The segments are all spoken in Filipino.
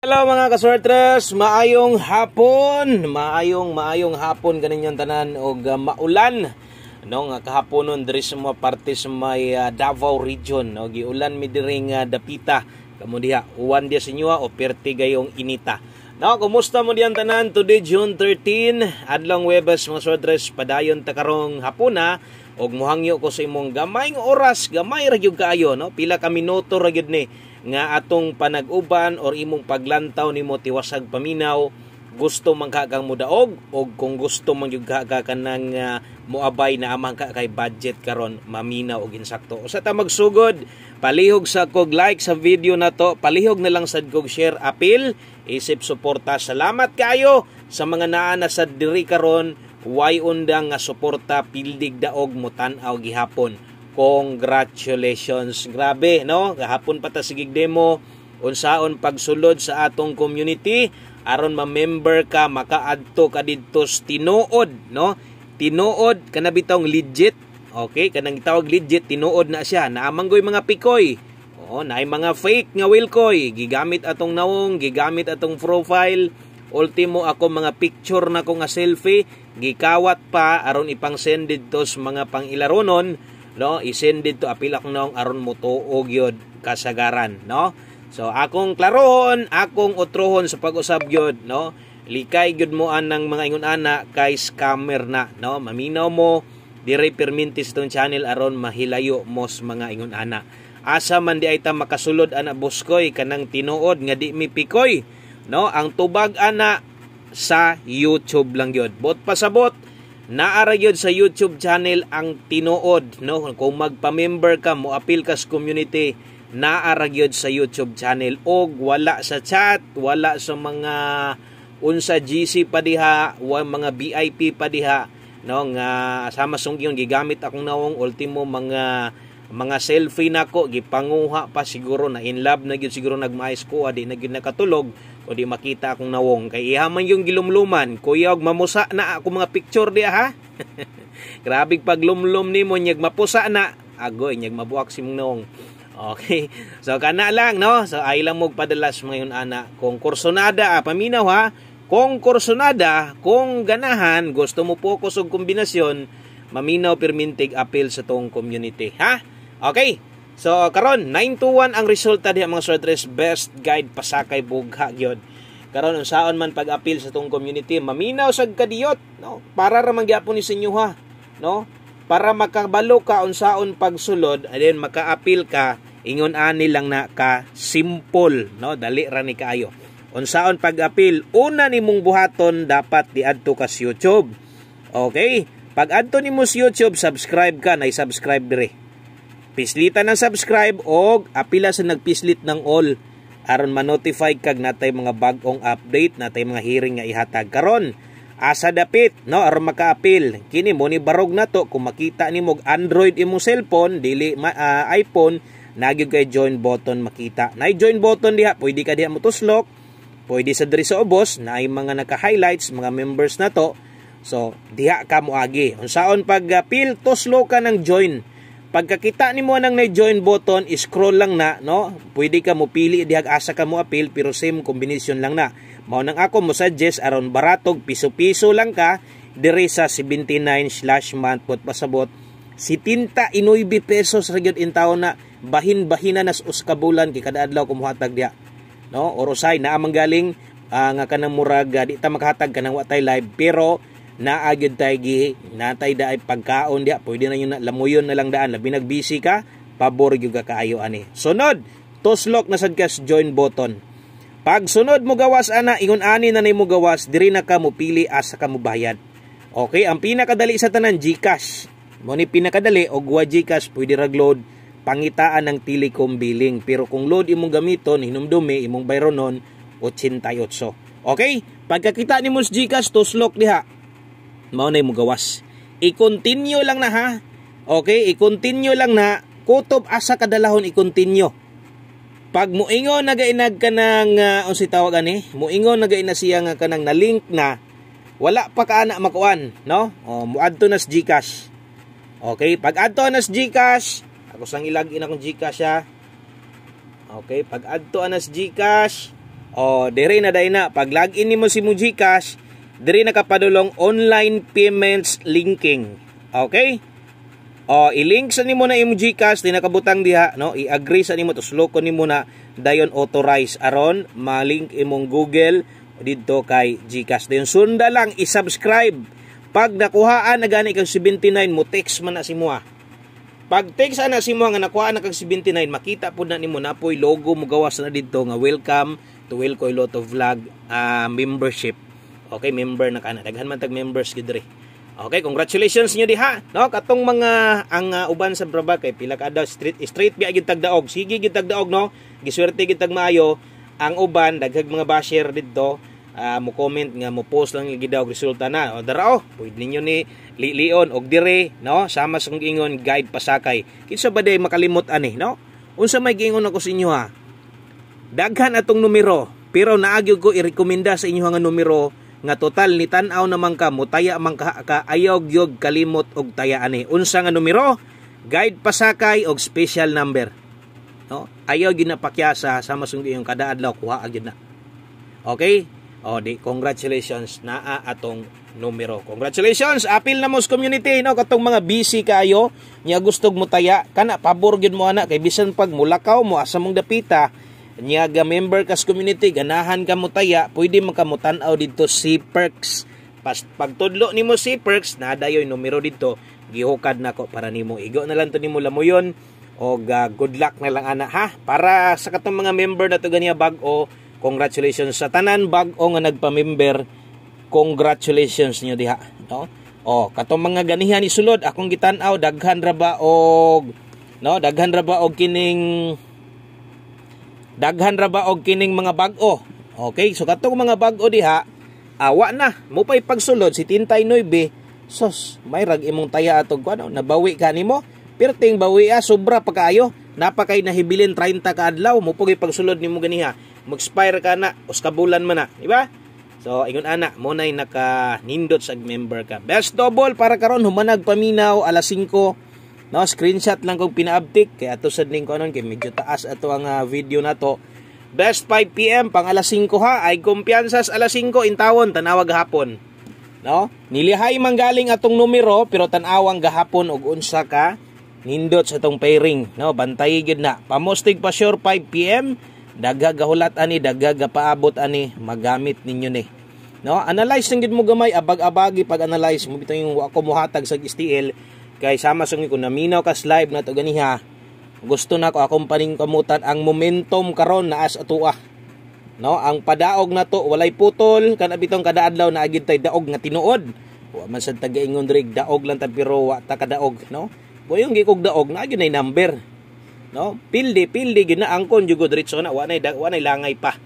Hello mga kaswertres, maayong hapon. Maayong hapon kaninyong tanan og maulan. No nga kahapon nun diri sa mga parte sa may Davao region, no giulan mi diri nga dapita. Kamo diha uwan dia sa inyo o perti gayong inita. No, kumusta mo diyan tanan? Today June 13, adlong Huwebes mga kaswertres, padayon ta karong hapuna og muhangyo ko sa imong gamay nga oras, gamay ra gyud kaayo, no? Pila ka minuto ra gyud ni nga atong panag-uban or imong paglantaw nimo tiwasag paminaw, gusto man ka kang mudaog o kung gusto man gyud ka kanang moabay na amang ka kay budget karon maminaw og insakto. Usa ta magsugod, palihog sa kog like sa video na to, palihog na lang sad kog share appeal, isip suporta. Salamat kayo sa mga naa na sa diri karon, way undang nga suporta pildig daog mo tan-aw gihapon. Congratulations. Grabe, no? Gahapon pa ta sigig demo unsaon pagsulod sa atong community aron ma-member ka, makaadto ka didto tinuod, no? Tinuod kana bitong legit. Okay, kanang tawag legit, tinuod na siya. Naamanggoy mga pikoy. Oo, naay mga fake nga wilkoy. Gigamit atong nawong, gigamit atong profile. Ultimo ako mga picture na ko nga selfie, gikawat pa aron ipang send didto sa mga pangilaronon. No, isend dito apil akong naong aron mo tuog yod kasagaran, no? So akong klarohon, akong utrohon sa pag-usab yod, no? Likay gyud mo anang mga ingon ana kay scammer na, no? Maminaw mo dire permintis tong channel aron mahilayo mo sa mga ingon ana. Asa man di ay ta makasulod ana buskoy kanang tinuod nga di mi pikoy, no? Ang tubag ana sa YouTube lang yod. Bot pasabot naara gyud sa YouTube channel ang tinuod, no? Kung magpa-member ka, mo appeal ka sa community, naara gyud sa YouTube channel og wala sa chat, wala sa mga unsa GC pa diha, mga VIP pa diha, no? Nga sama sunggiyon gigamit akong nawong ultimo mga selfie nako, gipanguha pa siguro na in love na gyud siguro nagmaayos ko, di na gyud nakatulog o di makita akong nawong kay ihaman yung gilumluman kuya og mamusa na ako mga picture diha ha. Grabig paglumlum nimo nyag mapusa na agoy nyag mabuak si mong nawong. Okay, so kana lang, no? So ay lang mo padalas ngayon ana kung kursonada paminaw ha, kung kursonada kung ganahan gusto mo focus og kombinasyon, maminaw permintig appeal sa tong community ha. Okay, so karon 921 ang resulta diha mga kaswertres, best guide pasakay bugha gyud. Karon unsaon man pag-appeal sa tong community, maminaw sad kadiyot, no? Para ra man gyapon ni sinyo ha, no? Para makabalo ka unsaon pagsulod, and then maka-appeal ka, ingon ani lang na ka simple, no? Dali ra ni kaayo. Unsaon pag-appeal, una nimong buhaton dapat diadto ka sa YouTube. Okay? Pag adto nimo sa YouTube, subscribe ka, na-subscribe dire. Pislitan ng subscribe o apila sa nagpislit ng all aron ma-notify kag natay mga bagong update, natay mga hearing nga ihatag karon. Asa dapit, no, aron maka-appeal. Kini mo ni barog na to kung makita nimo Android imong cellphone, dili iPhone, nagyud kay join button makita. Nay join button diha, pwede ka diha motuslok, pwede sa diri sa ubos, naay mga naka-highlights, mga members na to. So, diha ka moagi. Unsaon pag-appeal, tuslo ka ng join. Pagkakita nimo nang na-join button, scroll lang na, no? Pwede ka mo pili diha asa ka mo appeal pero same combination lang na. Mao nang ako mo suggest aron baratog piso-piso lang ka dire sa 79/month pot pasabot. Si tinta 9 pesos ra gyud in taon na bahin-bahina nas uskabulan kay kada adlaw kumuhatag diha. No? Orosay na amang galing nga kanang murag di ta makahatag kanang wa tay live pero naagid tay gi natay daay pagkaon dia pwede na yung lamuyon na lang daan labi nagbisi ka pabor gyud ka kaayo ani. Sunod tuslok na sad ka join button. Pag sunod mo gawas ana ingon ani na nimo gawas diri na ka mo pili asa ka mo bayad. Okay, ang pinakadali sa tanan GCash mo ni pinakadali og wa GCash pwede rag load pangitaan ng telecom billing pero kung load imong gamiton hinumdumi imong bayronon 88. Okay, pagkakita nimo sa GCash tuslok diha mao na mo gawas. I-continue lang na ha. Okay, i-continue lang na kutob asa kadalahon i-continue. Pag muingon nagainag ka ng unsi tawag ani, muingon nagaina siya nga kanang na-link na wala pa ka ana makuan, no? O muadto na sa GCash. Okay, pag adto na sa GCash, ako sang ilagin akong GCash ha. Okay, pag adto na sa GCash, O diri na day na pag login nimo si mo GCash, diri nakapadulong online payments linking. Okay? O i-link sa nimo na imong GCash di nakabutang diha, no? I-agree sa nimo tus loko nimo na dayon authorize aron ma-link imong Google didto kay GCash. Dayon sunda lang i-subscribe. Pag nakuhaan na gani kag 79 mo text man na si mo. Pag text ana si mo nga nakuha na kag 79, makita pud na nimo napoy logo mo gawas na didto nga welcome to Wilcoy Lotto Vlog membership. Okay, member na kana. Daghan man tag members gid diri. Okay, congratulations niyo diha. No, katong mga ang uban sa Braba kay pila ka adlaw straight biya gid tag daog. Sige gid tag daog no. Giswerte gid tag maayo. Ang uban daghag mga basher didto. Mo comment nga mo post lang gid daw resulta na. O dara pwede ninyo ni Lion og dire no sama sa ingon guide pasakay. Kinsa ba day makalimot ani no? Unsa may giingon ako sa inyo ha? Daghan atong numero pero naagyo ko irekomenda sa inyo nga numero nga total ni tan-aw naman ka mutaya man ka ayaw gyud kalimot og taya ani. Unsa nga numero? Guide pasakay og special number. No? Ayaw gyud na pakyasa sama sa iyong kada adlaw kuha gyud na. Okay? O di congratulations naa atong numero. Congratulations, apil na mo sa community no katong mga busy kayo nya gustog mo taya kana pabor gyud mo ana kay bisan pag mulakaw mo asa mong dapita nya ga member ka sa community ganahan ka mo taya pwede man ka mo tan-aw didto si Perks. Pagtudlo nimo si Perks na dayoy numero didto gihukad nako para nimo igo na lang to nimo lamuyon og good luck na lang ana ha para sa katong mga member na to ganiya bag-o. Congratulations sa tanan bag-o nga nagpa-member. Congratulations niyo diha, no? O, katong mga ganihan ni sulod akong gitan-aw daghan ra ba og kining mga bag-o. Okay, so katong mga bag-o diha, awa na mo pay pagsulod si 79. Sos, may rag imong taya atog kuno, nabawi ka nimo. Perting bawi sobra pa kaayo. Napakay nahibilin 30 ka adlaw mo pugay pagsulod nimo ganiha. Mag-expire ka na, uskabulan man na, di ba? So, ingon ana, mo na'y naka-nindot sa member ka. Best double para karon humanag paminaw alas 5. No, screenshot lang kong pina-update kay ato sad ning konon kay medyo taas ato ang video na to. Best 5 PM pang alas 5 ha. Ay kumpiyansas alas 5 intawon tanawag hapon. No? Nilihay manggaling atong numero pero tanawang gahapon og unsa ka nindot sa tong pairing. No, bantay gyud na. Pamostig pa sure 5 PM. Dagga gahulat ani, dagga gapaabot ani, magamit ninyo ni. No, analyze ng gid mo gamay abag-abagi pag-analyze mo bitaw yung ako mohatag sa STL kay sama sung ko naminaw kas live na to ganiha. Gusto na ko akong paningkamutan ang momentum karon naas atoa. No, ang padaog na to walay putol kana bitong kada adlaw na agid tay daog nga tinuod. Wa man sad taga-ingon diri daog lang ta pero wa ta kadaog, no? Boyong gikog daog na agid nay number. No, pildi gyud na angkon jud diretso na wa nay langay pa.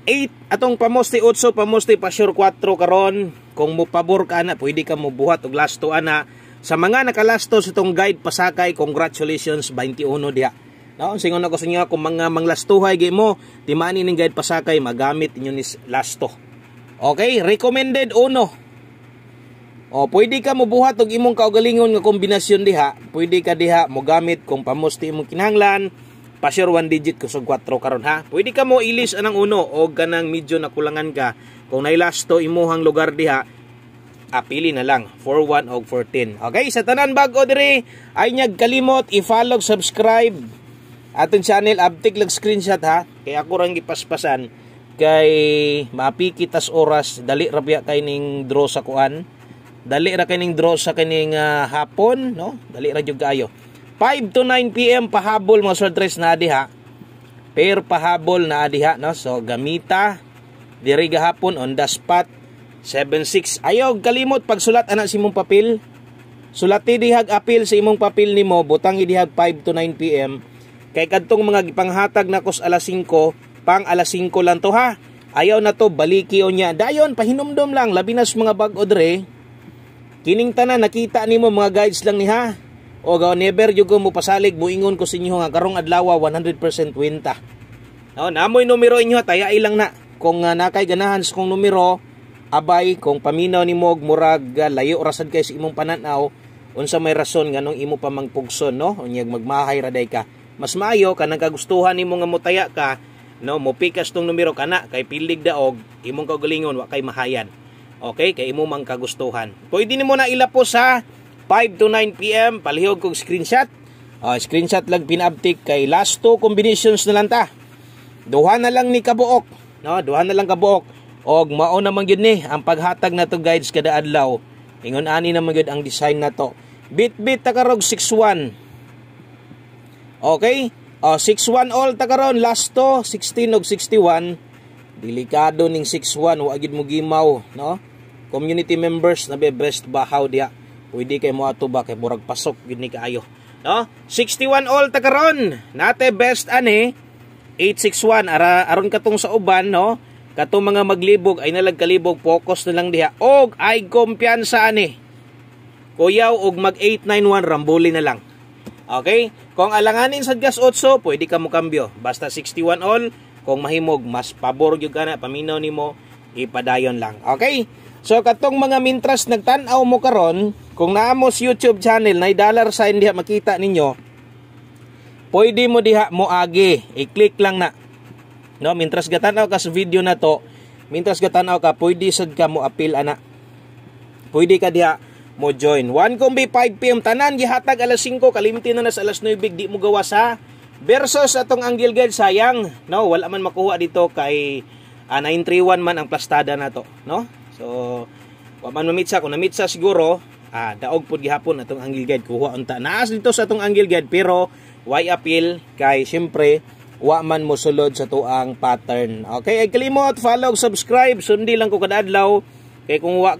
8 atong pamoste 8 pamoste pa sure 4 karon kung mo pabor ka na pwede ka mo buhat og lasto ana sa mga nakalasto sa itong guide pasakay. Congratulations 21 diha. No, singon ako sa inyo kung mga manglastuhay gi mo timani ning guide pasakay magamit inyo ni lasto. Okay, recommended 1. O, pwede ka mo buhat og imong kaugalingon nga kombinasyon diha. Pwede ka diha mo gamit kung pamusti imong kinahanglan. Pa-sure 1 digit kusog 4 karon ha. Pwede ka mo ilis anang 1 o ganang medyo nakulangan ka. Kung nailasto imuhang lugar diha, apili na lang 41 o 14. Okay, sa tanan bag-o diri ay nyag kalimot i-follow, subscribe atong channel, abtik lang screenshot ha. Kay ako rang gipaspasan kay mapikitas oras dali ra biya kay ning draw sa kuan. Dali ra kining draw sa kining hapon, no? Dali ra jud kaayo. 5 to 9 PM pahabol mga sortres na diha. Per pahabol na diha, no? So gamita diri gahapon on the spot 76. Ayaw kalimot pagsulat ana sa imong papel. Sulati dihag apil sa imong papel nimo, butang idihag 5 to 9 PM. Kay kadtong mga gipanghatag nakos alas 5, pang alas 5 lang to ha. Ayaw na to baliki o nya. Dayon pahinumdom lang labi na sa mga bag-o dre. Kining tanan nakita nimo mga guides lang ni ha. O gaw never jud ko mo pasalig moingon ko sa inyo nga karong adlaw 100% winta. No, namoy numero inyo tayai lang na. Kung nakay ganahan sa kong numero, abay kung paminaw nimo og murag layo rasad kay sa imong pananaw, unsa may rason nganong imo pa mangpugson no? Unyag magmahay ra day ka. Mas maayo kanang kagustuhan nimo nga motaya ka, no, mopikas tong numero kana kay pilig daog imong kaugalingon wa kay mahayan. Okay, kay imo mang kagustuhan. Pwede nimo na ilapo sa 5 to 9 PM palihog kog screenshot. Screenshot lang pinabtik kay last 2 combinations na lang ta. Duha na lang ni kabuok, no? Duha na lang kabuok. Og mao naman gyud ni ang paghatag nato guides kada adlaw. Ingon ani naman gyud ang design nato. Bit takarog 61. Okay? 61 all takaron last to 16 og 61. Delikado ning 61 wa gyud mo gimaw, no? Community members na be breast bahaw diha. Pwede kay mo ato ba kay murag pasok gyud ni kaayo, no? 61 all takaron. Nate best ani 861 aron katong sa uban, no? Katong mga maglibog ay nalagkalibog focus na lang diha. Og ay kumpiyansa ani. Kuyaw og mag 891 rambuli na lang. Okay? Kung alanganin sa gas 8, pwede ka mo kambyo. Basta 61 all. Kung mahimog, mas pabor gyud kana paminaw nimo ipadayon lang. Okay? So katong mga mintras nagtan-aw mo karon, kung naa mo sa YouTube channel na dollar sign diha makita ninyo, pwede mo diha mo agi, i-click lang na. No, mintras gatanaw ka sa video na to, mintras gatanaw ka, pwede sad ka mo appeal ana. Pwede ka diha mo join. 1 kumbi 5 PM tanan gihatag alas 5, kalimti na sa alas 9 di mo gawa sa versus atong angle guide sayang, no, wala man makuha dito kay 931 man ang plastada nato, no? So wa man mamitsa, kung namitsa siguro daog pud gihapon atong angle guide kuha unta. Naas dito sa atong angle guide pero why appeal kay syempre wa man mo sulod sa tuang pattern. Okay, ay kalimot follow, subscribe, sundi lang ko kada adlaw. Kay kung wa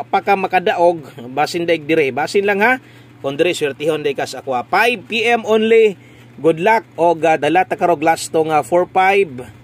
pa ka makadaog, basin daig dire, basin lang ha. Kung dire swertihon day ka sa akwa. 5 PM only. Good luck og dala ta karog last tong 45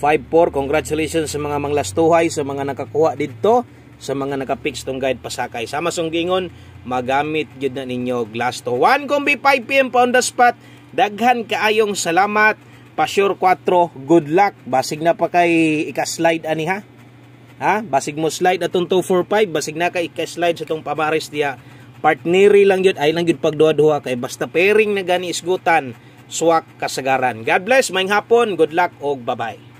54. Congratulations sa mga manglastuhay, sa mga nakakuha didto, sa mga nakapix tong guide pasakay. Sama song gingon magamit gyud na ninyo glass to. 1 kumbi 5 PM pa on the spot. Daghan kaayong salamat. Pasure 4, good luck. Basig na pa kay ika-slide ani ha. Basig mo slide atong 245, basig na kay ika-slide sa tong pamares diya. Partneri lang yun, ay lang yun pagduha-duha kay basta pairing na gani isgutan, swak kasagaran. God bless, maayong hapon, good luck og bye-bye.